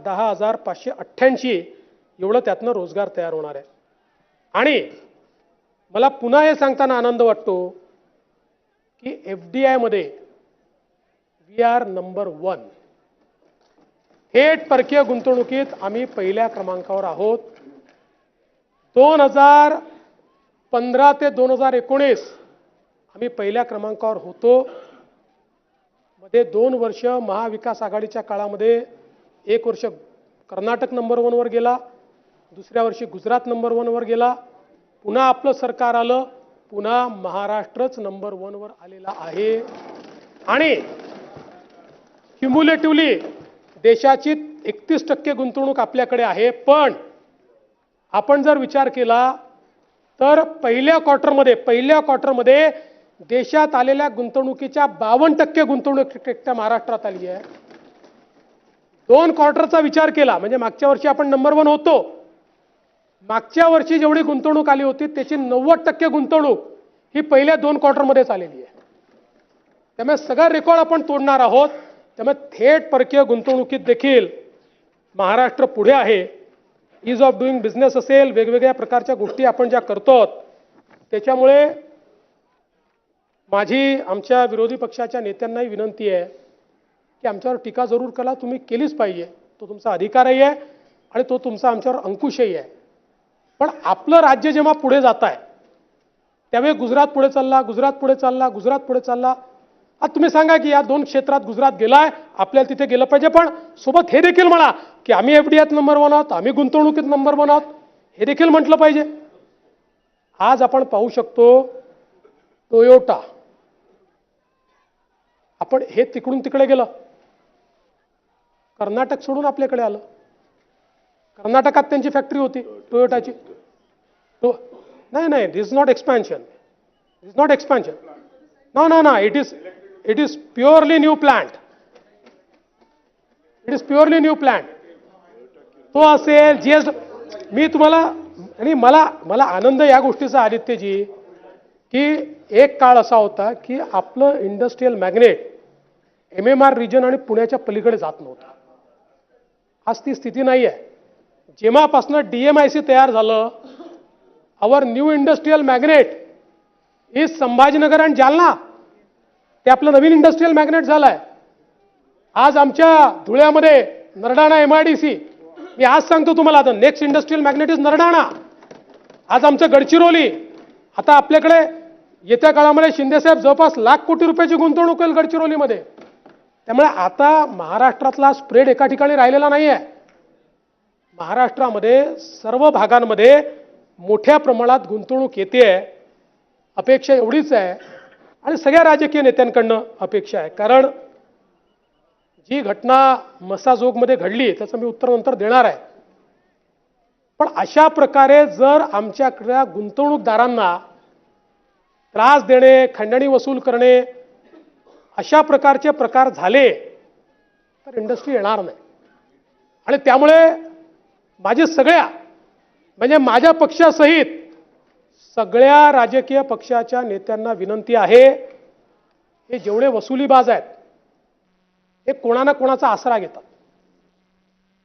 10,588 एवढं त्यातनं रोजगार तयार होणार आहे। आणि मला पुन्हा हे सांगताना आनंद वाटतो की FDI मध्ये वी आर नंबर 1। थेट परकीय गुंतवणुकीत आम्ही पहिल्या क्रमांकावर आहोत। 2015 ते 2019 आम्ही पहिल्या क्रमांकावर होतो। मध्ये 2 वर्ष महाविकास आघाडीच्या काळामध्ये एक वर्ष कर्नाटक नंबर 1 वर गेला, दुसऱ्या वर्षी गुजरात नंबर 1 वर गेला, पुन्हा आपलं सरकार आलं, पुन्हा महाराष्ट्रच नंबर 1 वर आलेला आहे। आणि क्युम्युलेटिव्हली देशाची 31% गुंतवणूक आपल्याकडे आहे। पण आपण जर विचार केला तर पहिल्या क्वार्टरमध्ये देशात आलेल्या गुंतवणुकीच्या 52% गुंतवणूक महाराष्ट्रात आली आहे। 2 क्वार्टरचा विचार केला म्हणजे मागच्या वर्षी आपण नंबर 1 होतो, मागच्या वर्षी जेवढी गुंतवणूक आली होती त्याची 90% गुंतवणूक ही पहिल्या 2 क्वार्टरमध्येच आलेली आहे। त्यामुळे सगळा रेकॉर्ड आपण तोडणार आहोत। त्यामुळे थेट परकीय गुंतवणुकीत देखील महाराष्ट्र पुढे आहे। ईज ऑफ डुईंग बिझनेस असेल, वेगवेगळ्या प्रकारच्या गोष्टी आपण ज्या करतो त्याच्यामुळे माझी आमच्या विरोधी पक्षाच्या नेत्यांनाही विनंती आहे की आमच्यावर टीका जरूर करा, तुम्ही केलीच पाहिजे, तो तुमचा अधिकारही आहे आणि तो तुमचा आमच्यावर अंकुशही आहे। पण आपलं राज्य जेव्हा पुढे जात आहे त्यावेळी गुजरात पुढे चालला, गुजरात पुढे चालला, गुजरात पुढे चालला। आता तुम्ही सांगा की या 2 क्षेत्रात गुजरात गेलाय, आपल्याला तिथे गेलं पाहिजे, पण सोबत हे देखील म्हणा की आम्ही FDIत नंबर 1 आहोत, आम्ही गुंतवणुकीत नंबर 1 आहोत, हे देखील म्हटलं पाहिजे। आज आपण पाहू शकतो टोयोटा, आपण हे तिकडून तिकडे गेलं, कर्नाटक सोडून आपल्याकडे आलं। कर्नाटकात त्यांची फॅक्टरी होती टोयोटाची। नाही, this is not expansion, this is not expansion, no, it is purely new plant, it is purely new plant। तो असेल GS, मी तुम्हाला आणि मला आनंद या गोष्टीचा आदित्यजी की एक काळ असा होता की आपलं इंडस्ट्रियल मॅग्नेट MMR रिजन आणि पुण्याच्या पलीकडे जात नव्हतं। आज ती स्थिती नाही आहे। जेव्हापासून DMIC तयार झालं, our new industrial magnet is Sambhajinagar आणि जालना, ते आपलं नवीन इंडस्ट्रियल मॅग्नेट झालंय। आज आमच्या धुळ्यामध्ये नरडाणा MIDC, मी आज सांगतो तुम्हाला, आता next industrial magnet is Nardana. आज आमचं गडचिरोली, आता आपल्याकडे येत्या काळामध्ये शिंदेसाहेब जवळपास लाख कोटी रुपयाची गुंतवणूक होईल गडचिरोलीमध्ये। त्यामुळे आता महाराष्ट्रातला स्प्रेड एका ठिकाणी राहिलेला नाही आहे। महाराष्ट्रामध्ये सर्व भागांमध्ये मोठ्या प्रमाणात गुंतवणूक येते आहे। अपेक्षा एवढीच आहे आणि सगळ्या राजकीय नेत्यांकडनं अपेक्षा आहे, कारण जी घटना मसाजोगमध्ये घडली त्याचं मी उत्तर नंतर देणार आहे। पण अशा प्रकारे जर आमच्याकडल्या गुंतवणूकदारांना त्रास देणे, खंडणी वसूल करणे, अशा प्रकारचे प्रकार झाले तर इंडस्ट्री येणार नाही। आणि त्यामुळे माझे सगळ्या म्हणजे माझ्या पक्षासहित सगळ्या राजकीय पक्षाच्या नेत्यांना विनंती आहे, हे जेवढे वसुलीबाज आहेत हे कोणा ना कोणाचा आसरा घेतात।